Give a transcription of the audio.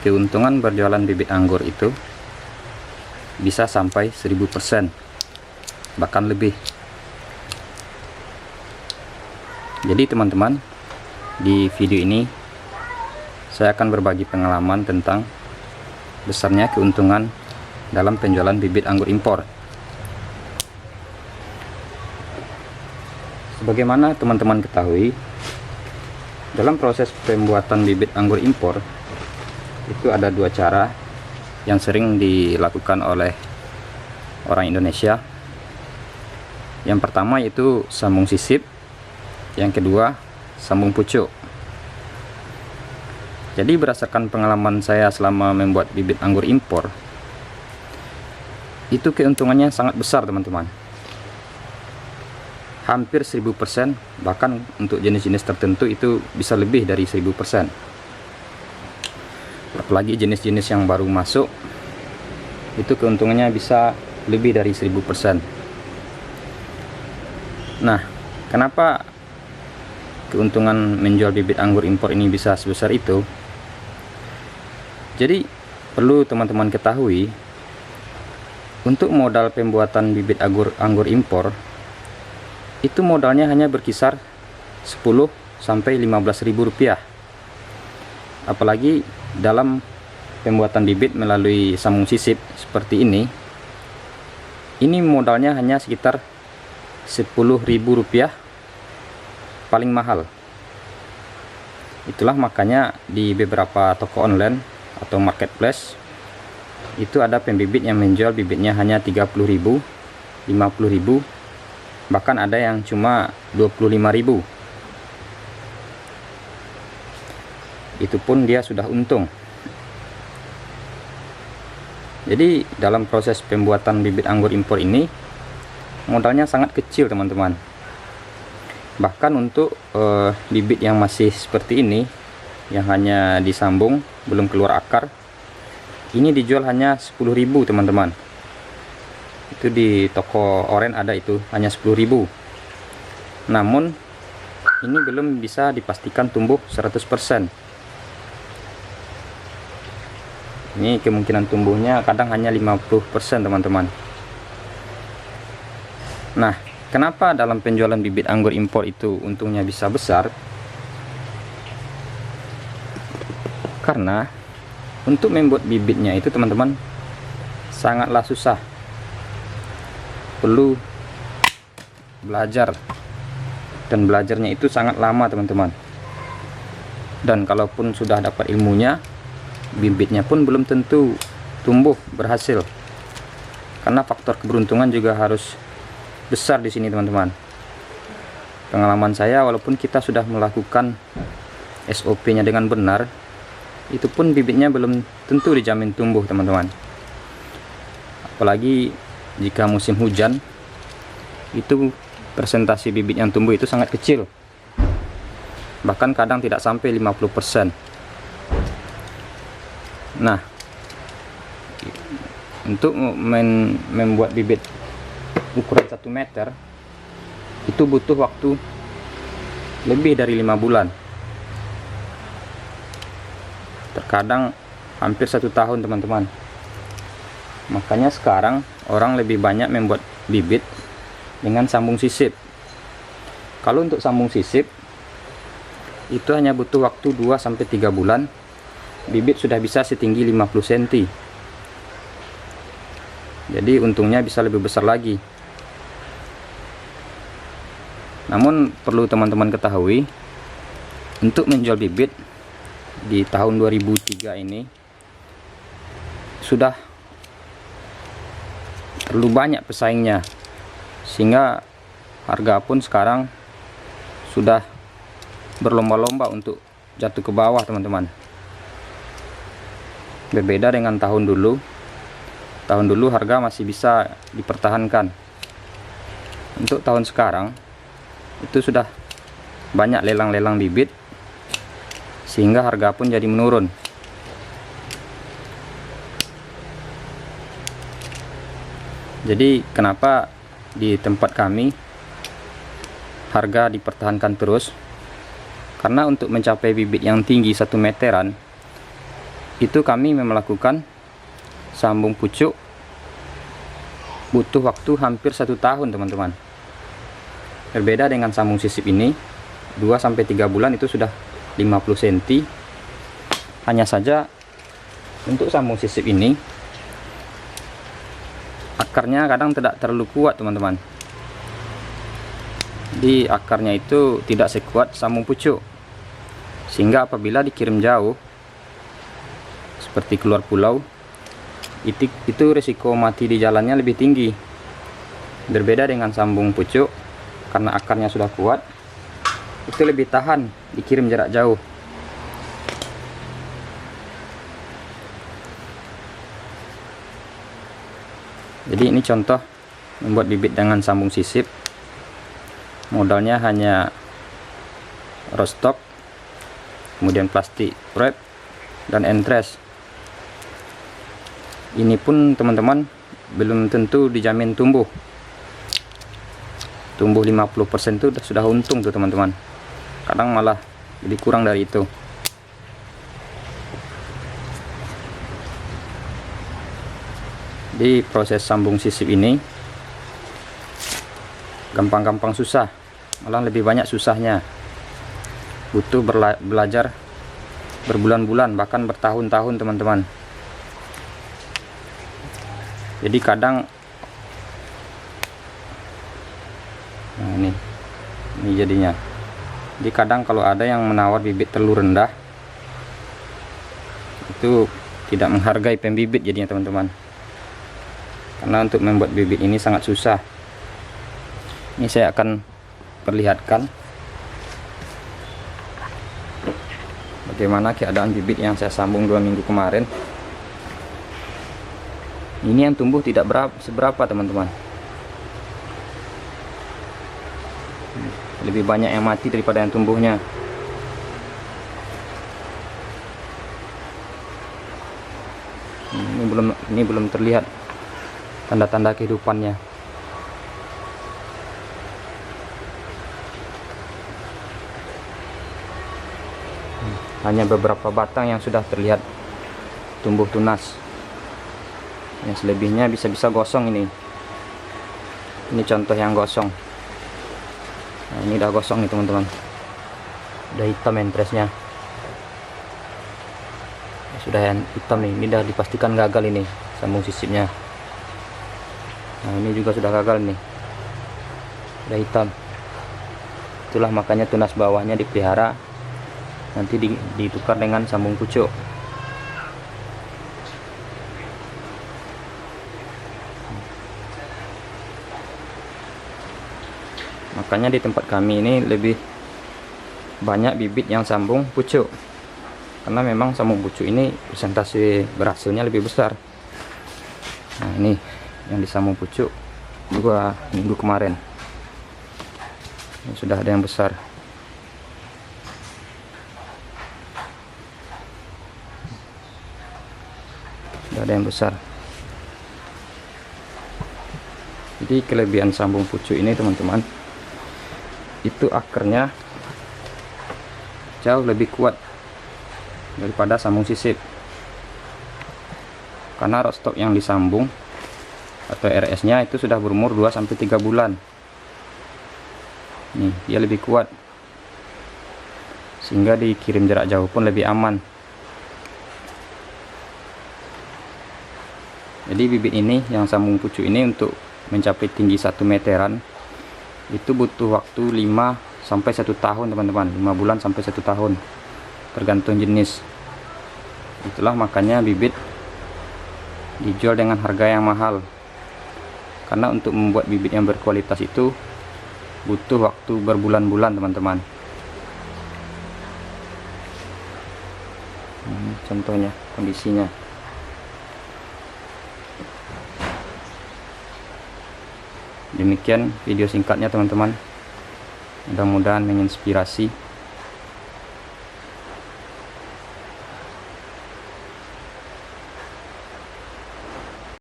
keuntungan berjualan bibit anggur itu bisa sampai 1000%, bahkan lebih. Jadi teman-teman, di video ini saya akan berbagi pengalaman tentang besarnya keuntungan dalam penjualan bibit anggur impor. Sebagaimana teman-teman ketahui, dalam proses pembuatan bibit anggur impor itu ada dua cara yang sering dilakukan oleh orang Indonesia. Yang pertama yaitu sambung sisip, yang kedua sambung pucuk. Jadi berdasarkan pengalaman saya selama membuat bibit anggur impor, itu keuntungannya sangat besar teman-teman, hampir 1000%, bahkan untuk jenis-jenis tertentu itu bisa lebih dari 1000%. Apalagi jenis-jenis yang baru masuk, itu keuntungannya bisa lebih dari 1000%. Nah, kenapa keuntungan menjual bibit anggur impor ini bisa sebesar itu? Jadi perlu teman-teman ketahui, untuk modal pembuatan bibit anggur impor itu modalnya hanya berkisar 10 sampai 15.000 rupiah. Apalagi dalam pembuatan bibit melalui sambung sisip seperti ini modalnya hanya sekitar 10.000 rupiah paling mahal. Itulah makanya di beberapa toko online atau marketplace itu ada pembibit yang menjual bibitnya hanya 30.000, 50.000, bahkan ada yang cuma 25.000. Itu pun dia sudah untung. Jadi dalam proses pembuatan bibit anggur impor ini modalnya sangat kecil teman-teman. Bahkan untuk bibit yang masih seperti ini, yang hanya disambung belum keluar akar, ini dijual hanya 10.000 teman-teman. Itu di toko oren ada, itu hanya 10.000. Namun ini belum bisa dipastikan tumbuh 100%. Ini kemungkinan tumbuhnya kadang hanya 50% teman-teman. Nah, kenapa dalam penjualan bibit anggur impor itu untungnya bisa besar? Karena untuk membuat bibitnya itu teman-teman sangatlah susah. Perlu belajar, dan belajarnya itu sangat lama teman-teman. Dan kalaupun sudah dapat ilmunya, bibitnya pun belum tentu tumbuh berhasil, karena faktor keberuntungan juga harus besar di sini teman-teman. Pengalaman saya, walaupun kita sudah melakukan SOP-nya dengan benar, itu pun bibitnya belum tentu dijamin tumbuh teman-teman. Apalagi jika musim hujan, itu persentase bibit yang tumbuh itu sangat kecil, bahkan kadang tidak sampai 50%. Nah, untuk membuat bibit ukuran 1 meter itu butuh waktu lebih dari 5 bulan, terkadang hampir 1 tahun teman-teman. Makanya sekarang orang lebih banyak membuat bibit dengan sambung sisip. Kalau untuk sambung sisip itu hanya butuh waktu 2-3 bulan, bibit sudah bisa setinggi 50 cm. Jadi untungnya bisa lebih besar lagi. Namun perlu teman-teman ketahui, untuk menjual bibit di tahun 2003 ini sudah terlalu banyak pesaingnya, sehingga harga pun sekarang sudah berlomba-lomba untuk jatuh ke bawah teman-teman. Berbeda dengan tahun dulu. Tahun dulu harga masih bisa dipertahankan. Untuk tahun sekarang itu sudah banyak lelang-lelang bibit, sehingga harga pun jadi menurun. Jadi kenapa di tempat kami harga dipertahankan terus? Karena untuk mencapai bibit yang tinggi 1 meteran itu kami melakukan sambung pucuk butuh waktu hampir 1 tahun teman-teman. Berbeda dengan sambung sisip ini 2-3 bulan itu sudah 50 cm. Hanya saja untuk sambung sisip ini akarnya kadang tidak terlalu kuat teman-teman. Di akarnya itu tidak sekuat sambung pucuk, sehingga apabila dikirim jauh seperti keluar pulau itu risiko mati di jalannya lebih tinggi. Berbeda dengan sambung pucuk, karena akarnya sudah kuat, itu lebih tahan dikirim jarak jauh. Jadi ini contoh membuat bibit dengan sambung sisip. Modalnya hanya rostok, kemudian plastik wrap dan entres. Ini pun teman-teman belum tentu dijamin tumbuh 50% itu sudah untung tuh teman-teman. Kadang malah lebih kurang dari itu. Di proses sambung sisip ini gampang-gampang susah, malah lebih banyak susahnya. Butuh belajar berbulan-bulan bahkan bertahun-tahun teman-teman. Jadi kadang ini jadinya. Jadi kadang kalau ada yang menawar bibit terlalu rendah, itu tidak menghargai pembibit jadinya teman-teman. Karena untuk membuat bibit ini sangat susah. Ini saya akan perlihatkan bagaimana keadaan bibit yang saya sambung 2 minggu kemarin. Ini yang tumbuh tidak seberapa teman-teman. Lebih banyak yang mati daripada yang tumbuhnya. Ini belum terlihat tanda-tanda kehidupannya. Hanya beberapa batang yang sudah terlihat tumbuh tunas. Yang selebihnya bisa-bisa gosong ini. Ini contoh yang gosong. Nah, ini udah gosong nih teman-teman. Udah hitam entresnya. Sudah yang hitam nih. Ini udah dipastikan gagal ini sambung sisipnya. Nah, ini juga sudah gagal nih. Udah hitam. Itulah makanya tunas bawahnya dipelihara. Nanti ditukar dengan sambung pucuk. Makanya di tempat kami ini lebih banyak bibit yang sambung pucuk, karena memang sambung pucuk ini persentase berhasilnya lebih besar. Nah, ini yang disambung pucuk 2 minggu kemarin. Ini sudah ada yang besar. Sudah ada yang besar. Jadi kelebihan sambung pucuk ini teman-teman, itu akarnya jauh lebih kuat daripada sambung sisip. Karena rostok yang disambung atau RS nya itu sudah berumur 2-3 bulan. Nih, dia lebih kuat, sehingga dikirim jarak jauh pun lebih aman. Jadi bibit ini yang sambung pucuk ini untuk mencapai tinggi 1 meteran itu butuh waktu 5-1 tahun teman-teman. 5 bulan sampai 1 tahun, tergantung jenis. Itulah makanya bibit dijual dengan harga yang mahal, karena untuk membuat bibit yang berkualitas itu butuh waktu berbulan-bulan teman-teman. Contohnya kondisinya. Demikian video singkatnya teman-teman. Mudah-mudahan menginspirasi.